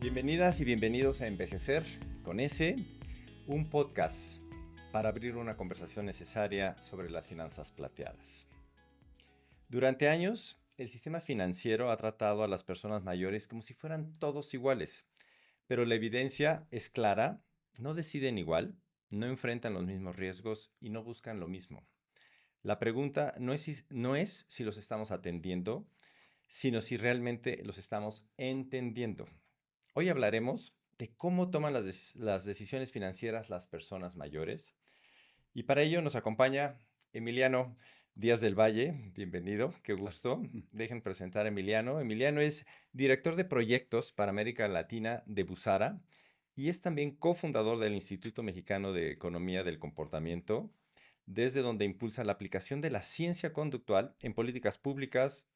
Bienvenidas y bienvenidos a Envejecer con S, un podcast para abrir una conversación necesaria sobre las finanzas plateadas. Durante años, el sistema financiero ha tratado a las personas mayores como si fueran todos iguales, pero la evidencia es clara, no deciden igual, no enfrentan los mismos riesgos y no buscan lo mismo. La pregunta no es si los estamos atendiendo, sino si realmente los estamos entendiendo. Hoy hablaremos de cómo toman las decisiones financieras las personas mayores. Y para ello nos acompaña Emiliano Díaz del Valle. Bienvenido, qué Claro. gusto. Dejen presentar a Emiliano. Emiliano es director de proyectos para América Latina de Busara y es también cofundador del Instituto Mexicano de Economía del Comportamiento, desde donde impulsa la aplicación de la ciencia conductual en políticas públicas,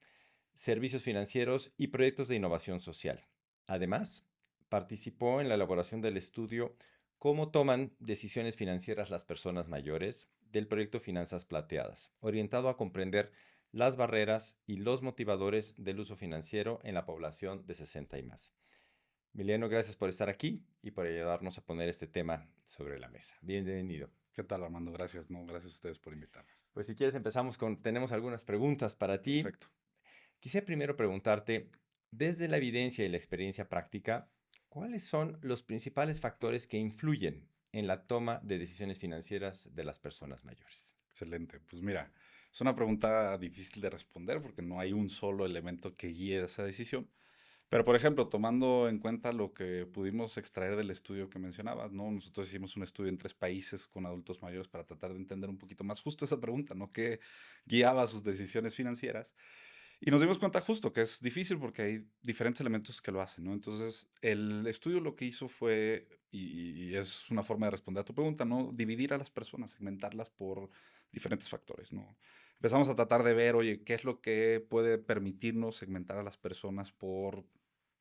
servicios financieros y proyectos de innovación social. Además, participó en la elaboración del estudio Cómo toman decisiones financieras las personas mayores del proyecto Finanzas Plateadas, orientado a comprender las barreras y los motivadores del uso financiero en la población de 60 y más. Emiliano, gracias por estar aquí y por ayudarnos a poner este tema sobre la mesa. Bienvenido. ¿Qué tal, Armando? Gracias, no, gracias a ustedes por invitarme. Pues si quieres tenemos algunas preguntas para ti. Perfecto. Quisiera primero preguntarte, desde la evidencia y la experiencia práctica, ¿cuáles son los principales factores que influyen en la toma de decisiones financieras de las personas mayores? Excelente. Pues mira, es una pregunta difícil de responder porque no hay un solo elemento que guíe esa decisión. Pero, por ejemplo, tomando en cuenta lo que pudimos extraer del estudio que mencionabas, ¿no? Nosotros hicimos un estudio en 3 países con adultos mayores para tratar de entender un poquito más justo esa pregunta, ¿no? ¿Qué guiaba sus decisiones financieras? Y nos dimos cuenta justo que es difícil porque hay diferentes elementos que lo hacen, ¿no? Entonces, el estudio lo que hizo fue, y es una forma de responder a tu pregunta, ¿no? Dividir a las personas, segmentarlas por diferentes factores, ¿no? Empezamos a tratar de ver, oye, ¿qué es lo que puede permitirnos segmentar a las personas por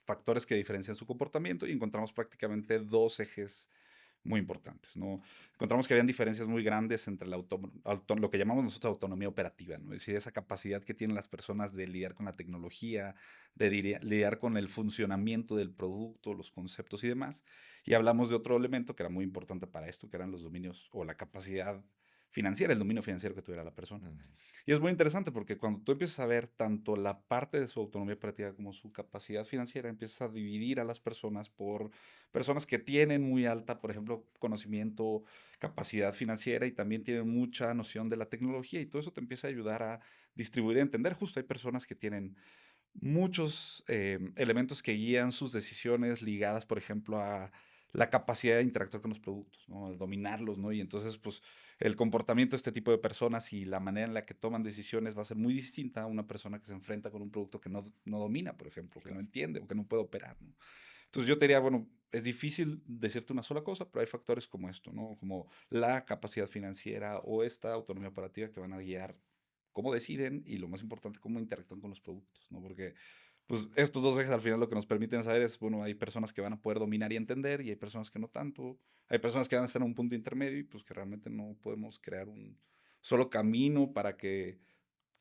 factores que diferencian su comportamiento? Y encontramos prácticamente dos ejes muy importantes, ¿no? Encontramos que habían diferencias muy grandes entre lo que llamamos nosotros autonomía operativa, ¿no? Es decir, esa capacidad que tienen las personas de lidiar con la tecnología, de lidiar con el funcionamiento del producto, los conceptos y demás. Y hablamos de otro elemento que era muy importante para esto, que eran los dominios o la capacidad financiera, el dominio financiero que tuviera la persona. Ujú. Y es muy interesante porque cuando tú empiezas a ver tanto la parte de su autonomía operativa como su capacidad financiera, empiezas a dividir a las personas por personas que tienen muy alta, por ejemplo, conocimiento, capacidad financiera y también tienen mucha noción de la tecnología y todo eso te empieza a ayudar a distribuir y entender. Justo hay personas que tienen muchos elementos que guían sus decisiones ligadas, por ejemplo, a la capacidad de interactuar con los productos, ¿no? El dominarlos, ¿no? Y entonces, pues, el comportamiento de este tipo de personas y la manera en la que toman decisiones va a ser muy distinta a una persona que se enfrenta con un producto que no domina, por ejemplo, que no Claro. entiende o que no puede operar, ¿no? Entonces yo te diría, bueno, es difícil decirte una sola cosa, pero hay factores como esto, ¿no? Como la capacidad financiera o esta autonomía operativa que van a guiar cómo deciden y lo más importante, cómo interactúan con los productos, ¿no? Porque pues estos dos ejes al final lo que nos permiten saber es, bueno, hay personas que van a poder dominar y entender y hay personas que no tanto, hay personas que van a estar en un punto intermedio y pues que realmente no podemos crear un solo camino para que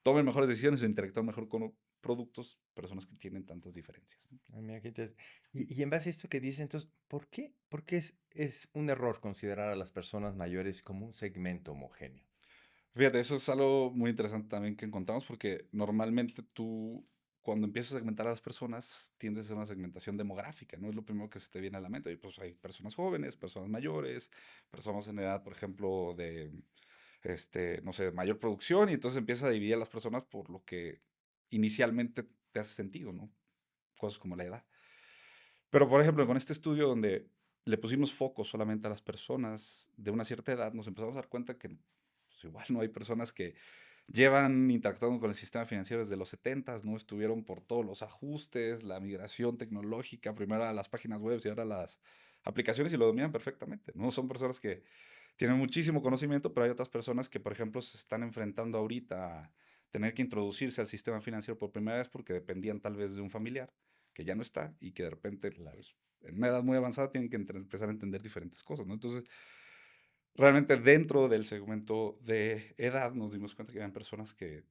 tomen mejores decisiones o interactúen mejor con productos, personas que tienen tantas diferencias, ¿no? Ay, mira, qué y en base a esto que dices, entonces, ¿por qué es un error considerar a las personas mayores como un segmento homogéneo? Fíjate, eso es algo muy interesante también que encontramos porque normalmente tú, cuando empiezas a segmentar a las personas, tiendes a hacer una segmentación demográfica, ¿no? Es lo primero que se te viene a la mente. Y pues hay personas jóvenes, personas mayores, personas en edad, por ejemplo, de, no sé, mayor producción, y entonces empiezas a dividir a las personas por lo que inicialmente te hace sentido, ¿no? Cosas como la edad. Pero, por ejemplo, con este estudio donde le pusimos foco solamente a las personas de una cierta edad, nos empezamos a dar cuenta que pues, igual no hay personas que llevan interactuando con el sistema financiero desde los 70, ¿no? Estuvieron por todos los ajustes, la migración tecnológica, primero a las páginas web y ahora a las aplicaciones y lo dominan perfectamente, ¿no? Son personas que tienen muchísimo conocimiento, pero hay otras personas que, por ejemplo, se están enfrentando ahorita a tener que introducirse al sistema financiero por primera vez porque dependían tal vez de un familiar que ya no está y que de repente, Claro. pues, en una edad muy avanzada tienen que empezar a entender diferentes cosas, ¿no? Entonces, realmente dentro del segmento de edad nos dimos cuenta que habían personas que,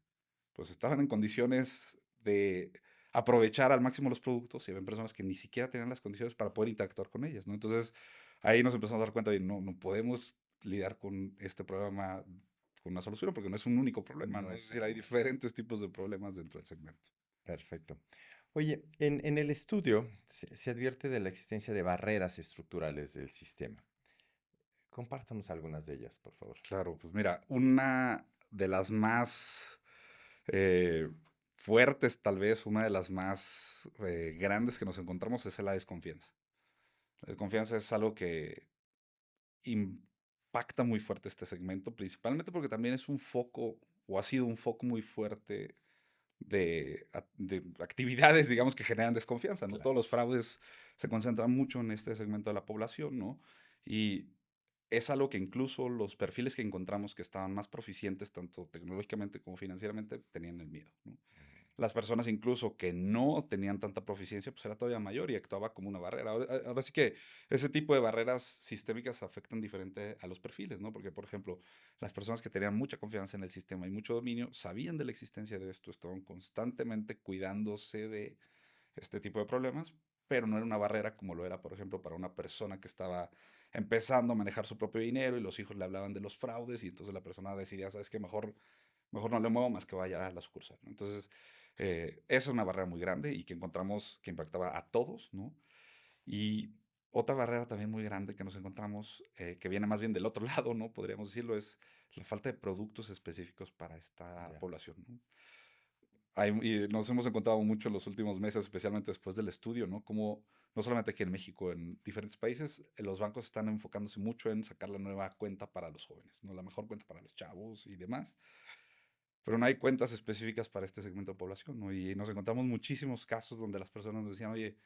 pues, estaban en condiciones de aprovechar al máximo los productos y había personas que ni siquiera tenían las condiciones para poder interactuar con ellas, ¿no? Entonces, ahí nos empezamos a dar cuenta de no podemos lidiar con este problema con una solución porque no es un único problema, No ¿no? Es es decir, hay diferentes tipos de problemas dentro del segmento. perfecto. Oye, en el estudio se advierte de la existencia de barreras estructurales del sistema. Compártanos algunas de ellas, por favor. Claro, pues mira, una de las más eh, fuertes, tal vez, una de las más grandes que nos encontramos es la desconfianza. La desconfianza es algo que impacta muy fuerte este segmento, principalmente porque también es un foco, o ha sido un foco muy fuerte de actividades, digamos, que generan desconfianza, ¿no? Claro. Todos los fraudes se concentran mucho en este segmento de la población, ¿no? Y es algo que incluso los perfiles que encontramos que estaban más proficientes, tanto tecnológicamente como financieramente, tenían el miedo, ¿no? Las personas incluso que no tenían tanta proficiencia, pues era todavía mayor y actuaba como una barrera. Ahora sí que ese tipo de barreras sistémicas afectan diferente a los perfiles, ¿no? Porque, por ejemplo, las personas que tenían mucha confianza en el sistema y mucho dominio sabían de la existencia de esto, estaban constantemente cuidándose de este tipo de problemas, pero no era una barrera como lo era, por ejemplo, para una persona que estaba empezando a manejar su propio dinero y los hijos le hablaban de los fraudes y entonces la persona decidía, ¿sabes qué? Mejor no le muevo más que vaya a la sucursal, ¿no? Entonces, esa es una barrera muy grande y que encontramos que impactaba a todos, ¿no? Y otra barrera también muy grande que nos encontramos, que viene más bien del otro lado, ¿no? Podríamos decirlo, es la falta de productos específicos para esta Ya. población, ¿no? Y nos hemos encontrado mucho en los últimos meses, especialmente después del estudio, ¿no? Como no solamente aquí en México, en diferentes países, los bancos están enfocándose mucho en sacar la nueva cuenta para los jóvenes, ¿no? La mejor cuenta para los chavos y demás, pero no hay cuentas específicas para este segmento de población, ¿no? Y nos encontramos muchísimos casos donde las personas nos decían, oye,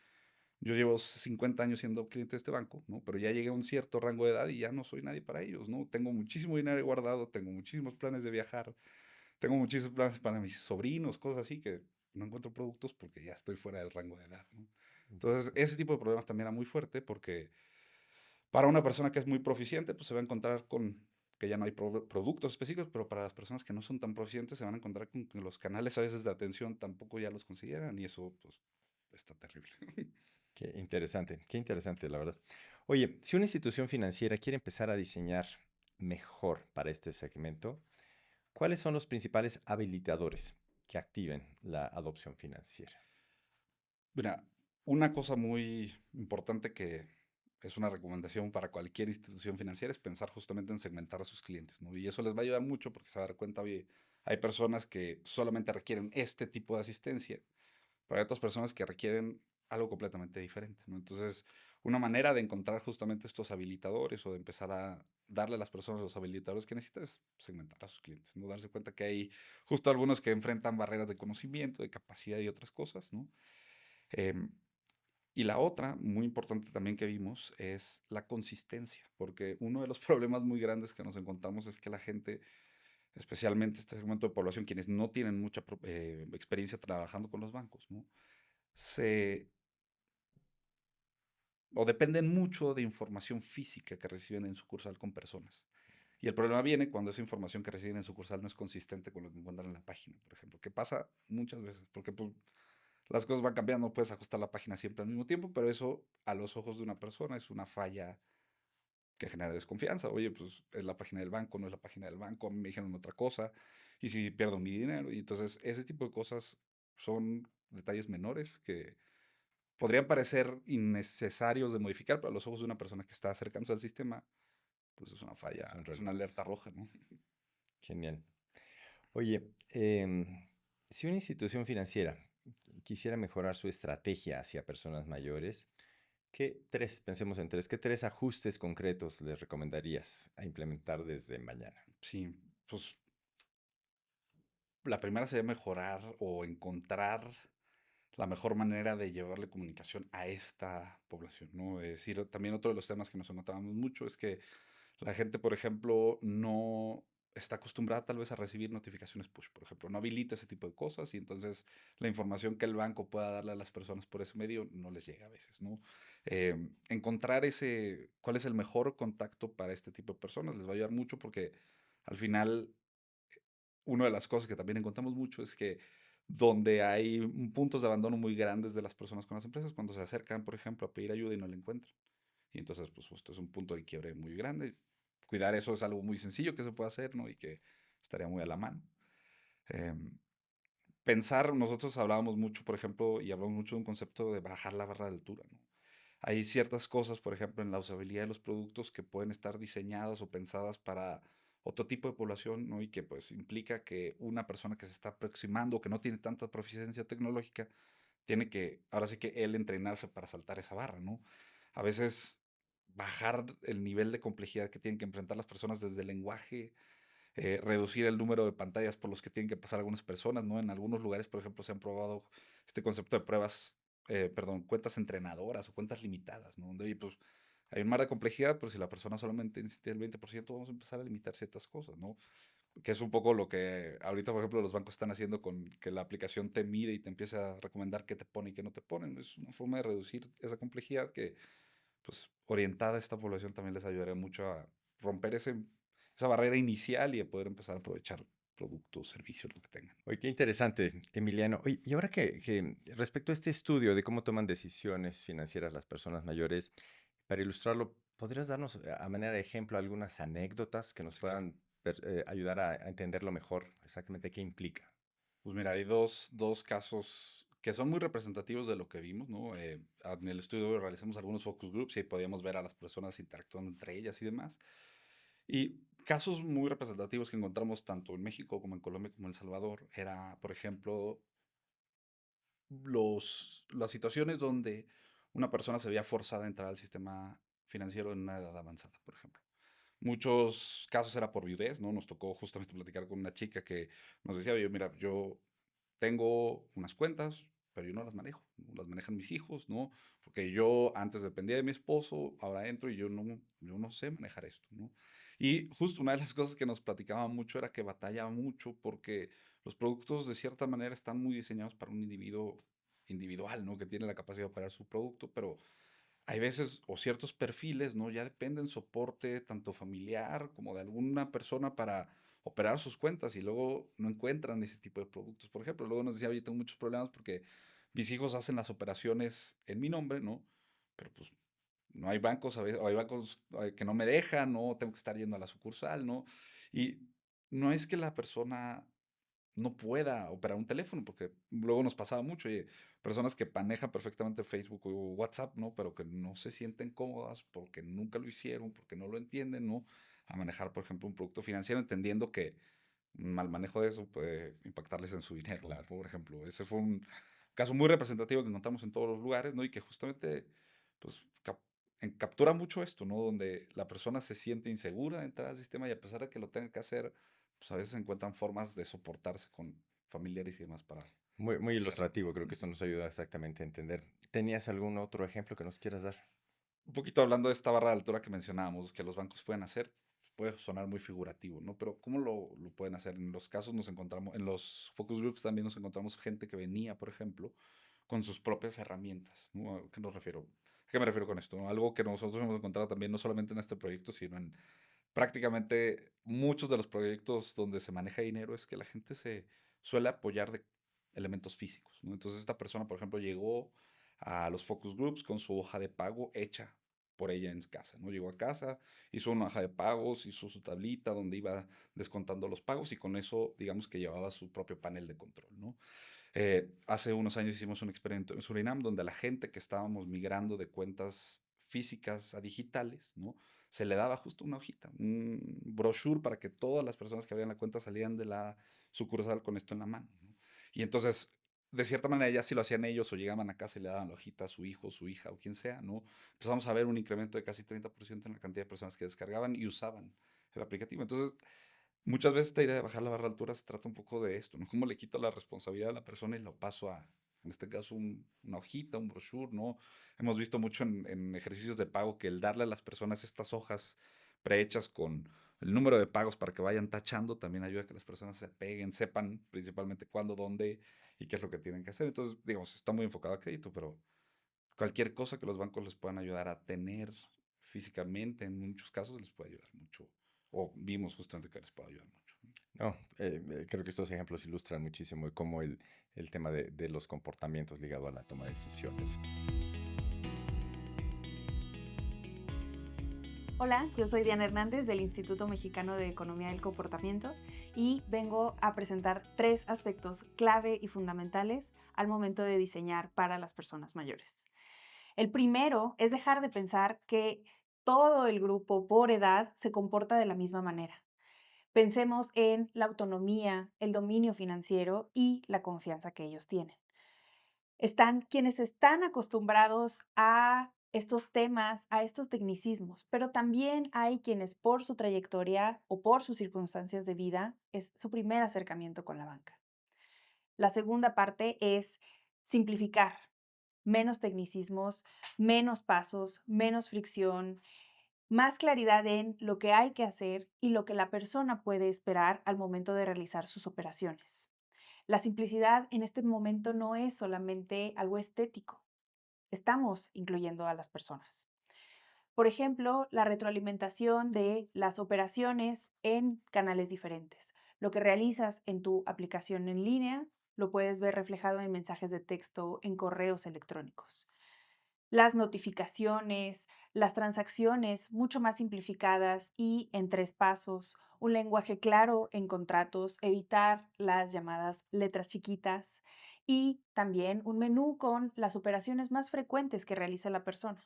yo llevo 50 años siendo cliente de este banco, ¿no? Pero ya llegué a un cierto rango de edad y ya no soy nadie para ellos, ¿no? Tengo muchísimo dinero guardado, tengo muchísimos planes de viajar, tengo muchísimos planes para mis sobrinos, cosas así que no encuentro productos porque ya estoy fuera del rango de edad, ¿no? Entonces, ese tipo de problemas también era muy fuerte porque para una persona que es muy proficiente, pues se va a encontrar con que ya no hay productos específicos, pero para las personas que no son tan proficientes se van a encontrar con que los canales a veces de atención tampoco ya los consideran y eso pues está terrible. Qué interesante, la verdad. Oye, si una institución financiera quiere empezar a diseñar mejor para este segmento, ¿cuáles son los principales habilitadores que activen la adopción financiera? Mira, una cosa muy importante que es una recomendación para cualquier institución financiera es pensar justamente en segmentar a sus clientes, ¿no? Y eso les va a ayudar mucho porque se va a dar cuenta, oye, hay personas que solamente requieren este tipo de asistencia, pero hay otras personas que requieren algo completamente diferente, ¿no? Entonces, una manera de encontrar justamente estos habilitadores o de empezar a darle a las personas los habilitadores que necesitan es segmentar a sus clientes, ¿no? Darse cuenta que hay justo algunos que enfrentan barreras de conocimiento, de capacidad y otras cosas, ¿no? Em, y la otra, muy importante también que vimos, es la consistencia, porque uno de los problemas muy grandes que nos encontramos es que la gente, especialmente este segmento de población, quienes no tienen mucha experiencia trabajando con los bancos, ¿no? Se, o dependen mucho de información física que reciben en sucursal con personas. Y el problema viene cuando esa información que reciben en sucursal no es consistente con lo que encuentran en la página, por ejemplo, que pasa muchas veces, porque pues, las cosas van cambiando, no puedes ajustar la página siempre al mismo tiempo, pero eso a los ojos de una persona es una falla que genera desconfianza. Oye, pues es la página del banco, no es la página del banco, a mí me dijeron otra cosa, y si pierdo mi dinero. Y entonces ese tipo de cosas son detalles menores que podrían parecer innecesarios de modificar, pero a los ojos de una persona que está acercándose al sistema, pues es una falla, Son es una alerta relevantes. roja, ¿no? Genial. Oye, si una institución financiera quisiera mejorar su estrategia hacia personas mayores, pensemos en tres, qué tres ajustes concretos les recomendarías a implementar desde mañana? Sí, pues la primera sería mejorar o encontrar la mejor manera de llevarle comunicación a esta población, ¿no? Es decir, también otro de los temas que nos encontrábamos mucho es que la gente, por ejemplo, no está acostumbrada tal vez a recibir notificaciones push, por ejemplo, no habilita ese tipo de cosas y entonces la información que el banco pueda darle a las personas por ese medio no les llega a veces, ¿no? Encontrar cuál es el mejor contacto para este tipo de personas les va a ayudar mucho porque al final una de las cosas que también encontramos mucho es que donde hay puntos de abandono muy grandes de las personas con las empresas cuando se acercan, por ejemplo, a pedir ayuda y no la encuentran. Y entonces, pues justo es un punto de quiebre muy grande. Cuidar eso es algo muy sencillo que se puede hacer, ¿no? Y que estaría muy a la mano. Em, Pensar, nosotros hablábamos mucho, por ejemplo, y hablamos mucho de un concepto de bajar la barra de altura, ¿no? Hay ciertas cosas, por ejemplo, en la usabilidad de los productos que pueden estar diseñadas o pensadas para otro tipo de población, ¿no? Y que pues implica que una persona que se está aproximando, que no tiene tanta proficiencia tecnológica, tiene que, ahora sí que él entrenarse para saltar esa barra, ¿no? A veces bajar el nivel de complejidad que tienen que enfrentar las personas desde el lenguaje, reducir el número de pantallas por los que tienen que pasar algunas personas, ¿no? En algunos lugares, por ejemplo, se han probado este concepto de pruebas, perdón, cuentas entrenadoras o cuentas limitadas, ¿no? Donde, oye, pues hay un mar de complejidad, pero si la persona solamente necesita el 20%, vamos a empezar a limitar ciertas cosas, ¿no? Que es un poco lo que ahorita, por ejemplo, los bancos están haciendo con que la aplicación te mide y te empieza a recomendar qué te pone y qué no te ponen. Es una forma de reducir esa complejidad que, pues, orientada a esta población también les ayudaría mucho a romper esa barrera inicial y a poder empezar a aprovechar productos, servicios, lo que tengan. Oye, qué interesante, Emiliano. Oye, y ahora que respecto a este estudio de cómo toman decisiones financieras las personas mayores, para ilustrarlo, ¿podrías darnos a manera de ejemplo algunas anécdotas que nos Sí, claro. puedan ayudar a entenderlo mejor exactamente qué implica? Pues mira, hay dos casos que son muy representativos de lo que vimos, ¿no? En el estudio realizamos algunos focus groups y podíamos ver a las personas interactuando entre ellas y demás. Y casos muy representativos que encontramos tanto en México como en Colombia como en El Salvador era, por ejemplo, las situaciones donde una persona se veía forzada a entrar al sistema financiero en una edad avanzada, por ejemplo. Muchos casos era por viudez, ¿no? Nos tocó justamente platicar con una chica que nos decía, oye, mira, yo tengo unas cuentas, pero yo no las manejo, ¿no? Las manejan mis hijos, ¿no? Porque yo antes dependía de mi esposo, ahora entro y yo no sé manejar esto, ¿no? Y justo una de las cosas que nos platicaba mucho era que batalla mucho porque los productos de cierta manera están muy diseñados para un individuo individual, ¿no? Que tiene la capacidad de operar su producto, pero hay veces o ciertos perfiles, ¿no? Ya dependen soporte tanto familiar como de alguna persona para operar sus cuentas y luego no encuentran ese tipo de productos. Por ejemplo, luego nos decía, oye, tengo muchos problemas porque mis hijos hacen las operaciones en mi nombre, ¿no? Pero pues no hay bancos, a veces, o hay bancos que no me dejan, ¿no? Tengo que estar yendo a la sucursal, ¿no? Y no es que la persona no pueda operar un teléfono, porque luego nos pasaba mucho, oye, personas que manejan perfectamente Facebook o WhatsApp, ¿no? Pero que no se sienten cómodas porque nunca lo hicieron, porque no lo entienden, ¿no? A manejar, por ejemplo, un producto financiero, entendiendo que un mal manejo de eso puede impactarles en su dinero, ¿no? Claro. Por ejemplo, ese fue un caso muy representativo que encontramos en todos los lugares, ¿no? Y que justamente, pues, captura mucho esto, ¿no? Donde la persona se siente insegura de entrar al sistema y a pesar de que lo tenga que hacer, pues a veces encuentran formas de soportarse con familiares y demás para Muy hacerlo. ilustrativo, creo que esto Ujú. nos ayuda exactamente a entender. ¿Tenías algún otro ejemplo que nos quieras dar? Un poquito hablando de esta barra de altura que mencionábamos, que los bancos pueden hacer, puede sonar muy figurativo, ¿no? Pero ¿cómo lo pueden hacer? En los casos nos encontramos, en los focus groups también nos encontramos gente que venía, por ejemplo, con sus propias herramientas, ¿no? ¿A qué nos refiero? ¿A qué me refiero con esto? ¿No? Algo que nosotros hemos encontrado también, no solamente en este proyecto, sino en prácticamente muchos de los proyectos donde se maneja dinero, es que la gente se suele apoyar de elementos físicos, ¿no? Entonces esta persona, por ejemplo, llegó a los focus groups con su hoja de pago hecha por ella en casa, ¿no? Llegó a casa, hizo una hoja de pagos, hizo su tablita donde iba descontando los pagos y con eso, digamos que llevaba su propio panel de control, ¿no? Hace unos años hicimos un experimento en Surinam donde a la gente que estábamos migrando de cuentas físicas a digitales, ¿no? Se le daba justo una hojita, un brochure para que todas las personas que abrían la cuenta salieran de la sucursal con esto en la mano, ¿no? Y entonces, de cierta manera, ya si lo hacían ellos o llegaban a casa y le daban la hojita a su hijo, su hija o quien sea, ¿no? Empezamos a ver un incremento de casi 30% en la cantidad de personas que descargaban y usaban el aplicativo. Entonces, muchas veces esta idea de bajar la barra de altura se trata un poco de esto, ¿no? ¿Cómo le quito la responsabilidad a la persona y lo paso a, en este caso, una hojita, un brochure, ¿no? Hemos visto mucho en ejercicios de pago que el darle a las personas estas hojas prehechas con el número de pagos para que vayan tachando también ayuda a que las personas se apeguen, sepan principalmente cuándo, dónde y qué es lo que tienen que hacer. Entonces, digamos, está muy enfocado a crédito, pero cualquier cosa que los bancos les puedan ayudar a tener físicamente, en muchos casos les puede ayudar mucho. O vimos justamente que les puede ayudar mucho. No, creo que estos ejemplos ilustran muchísimo de cómo el tema de los comportamientos ligados a la toma de decisiones. Hola, yo soy Diana Hernández del Instituto Mexicano de Economía del Comportamiento y vengo a presentar 3 aspectos clave y fundamentales al momento de diseñar para las personas mayores. El primero es dejar de pensar que todo el grupo por edad se comporta de la misma manera. Pensemos en la autonomía, el dominio financiero y la confianza que ellos tienen. Están quienes están acostumbrados a estos temas, a estos tecnicismos, pero también hay quienes por su trayectoria o por sus circunstancias de vida es su primer acercamiento con la banca. La segunda parte es simplificar, menos tecnicismos, menos pasos, menos fricción, más claridad en lo que hay que hacer y lo que la persona puede esperar al momento de realizar sus operaciones. La simplicidad en este momento no es solamente algo estético, estamos incluyendo a las personas. Por ejemplo, la retroalimentación de las operaciones en canales diferentes. Lo que realizas en tu aplicación en línea lo puedes ver reflejado en mensajes de texto, en correos electrónicos. Las notificaciones, las transacciones mucho más simplificadas y en 3 pasos, un lenguaje claro en contratos, evitar las llamadas letras chiquitas y también un menú con las operaciones más frecuentes que realiza la persona.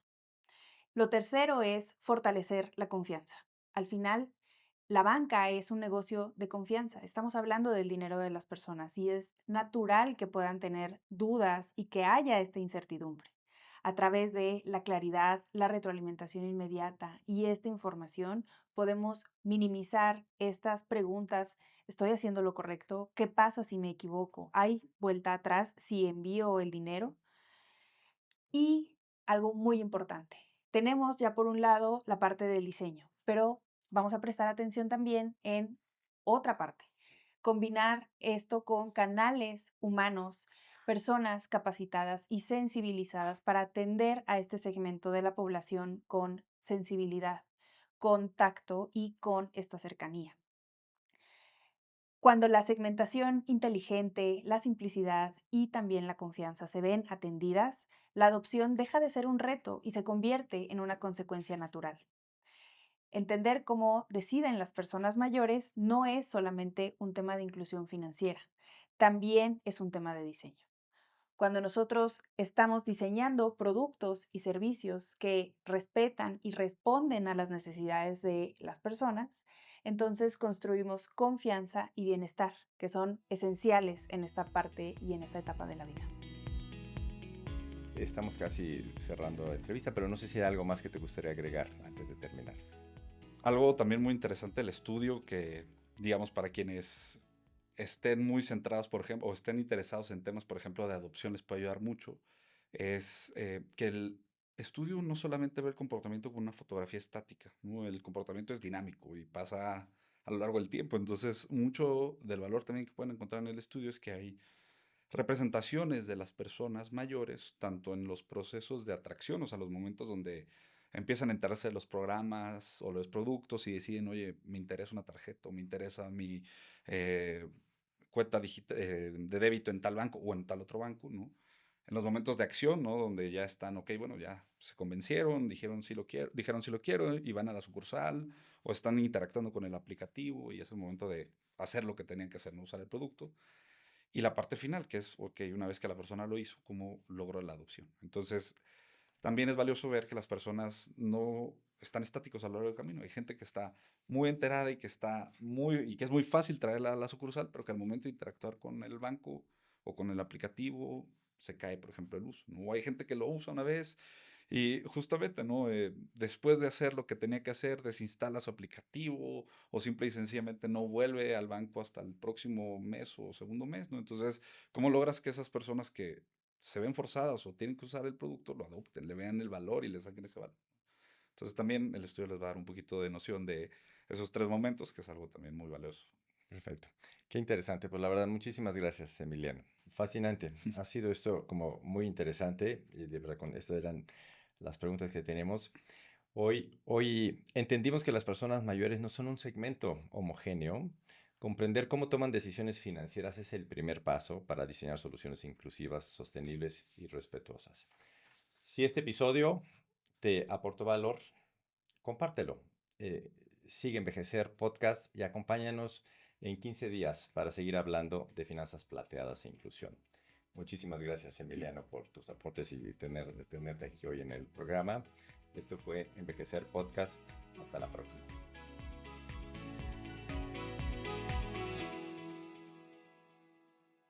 Lo tercero es fortalecer la confianza. Al final, la banca es un negocio de confianza. Estamos hablando del dinero de las personas y es natural que puedan tener dudas y que haya esta incertidumbre. A través de la claridad, la retroalimentación inmediata y esta información podemos minimizar estas preguntas. ¿Estoy haciendo lo correcto? ¿Qué pasa si me equivoco? ¿Hay vuelta atrás si envío el dinero? Y algo muy importante, tenemos ya por un lado la parte del diseño, pero vamos a prestar atención también en otra parte, combinar esto con canales humanos, personas capacitadas y sensibilizadas para atender a este segmento de la población con sensibilidad, con tacto y con esta cercanía. Cuando la segmentación inteligente, la simplicidad y también la confianza se ven atendidas, la adopción deja de ser un reto y se convierte en una consecuencia natural. Entender cómo deciden las personas mayores no es solamente un tema de inclusión financiera, también es un tema de diseño. Cuando nosotros estamos diseñando productos y servicios que respetan y responden a las necesidades de las personas, entonces construimos confianza y bienestar, que son esenciales en esta parte y en esta etapa de la vida. Estamos casi cerrando la entrevista, pero no sé si hay algo más que te gustaría agregar antes de terminar. Algo también muy interesante del estudio que, digamos, para quienes estén muy centrados, por ejemplo, o estén interesados en temas, por ejemplo, de adopción, les puede ayudar mucho, es que el estudio no solamente ve el comportamiento con una fotografía estática, ¿no? El comportamiento es dinámico y pasa a lo largo del tiempo. Entonces, mucho del valor también que pueden encontrar en el estudio es que hay representaciones de las personas mayores, tanto en los procesos de atracción, o sea, los momentos donde empiezan a enterarse de los programas o los productos y deciden, oye, me interesa una tarjeta o me interesa mi eh, cuenta de débito en tal banco o en tal otro banco, ¿no? En los momentos de acción, ¿no? Donde ya están, ok, bueno, ya se convencieron, dijeron si lo quiero y van a la sucursal o están interactuando con el aplicativo y es el momento de hacer lo que tenían que hacer, no usar el producto. Y la parte final, que es, ok, una vez que la persona lo hizo, ¿cómo logró la adopción? Entonces, también es valioso ver que las personas no están estáticos a lo largo del camino. Hay gente que está muy enterada y que es muy fácil traerla a la sucursal, pero que al momento de interactuar con el banco o con el aplicativo se cae, por ejemplo, el uso, ¿no? O hay gente que lo usa una vez y justamente, ¿no? Después de hacer lo que tenía que hacer, desinstala su aplicativo o simple y sencillamente no vuelve al banco hasta el próximo mes o segundo mes, ¿no? Entonces, ¿cómo logras que esas personas que se ven forzadas o tienen que usar el producto lo adopten, le vean el valor y le saquen ese valor? Entonces, también el estudio les va a dar un poquito de noción de esos 3 momentos, que es algo también muy valioso. Perfecto. Qué interesante. Pues la verdad, muchísimas gracias, Emiliano. Fascinante. Ha sido esto como muy interesante. Y de verdad, con esto eran las preguntas que tenemos. Hoy entendimos que las personas mayores no son un segmento homogéneo, Comprender cómo toman decisiones financieras es el primer paso para diseñar soluciones inclusivas, sostenibles y respetuosas. Si este episodio te aportó valor, compártelo. Sigue Envejecer Podcast y acompáñanos en 15 días para seguir hablando de finanzas plateadas e inclusión. Muchísimas gracias, Emiliano, por tus aportes y tenerte aquí hoy en el programa. Esto fue Envejecer Podcast. Hasta la próxima.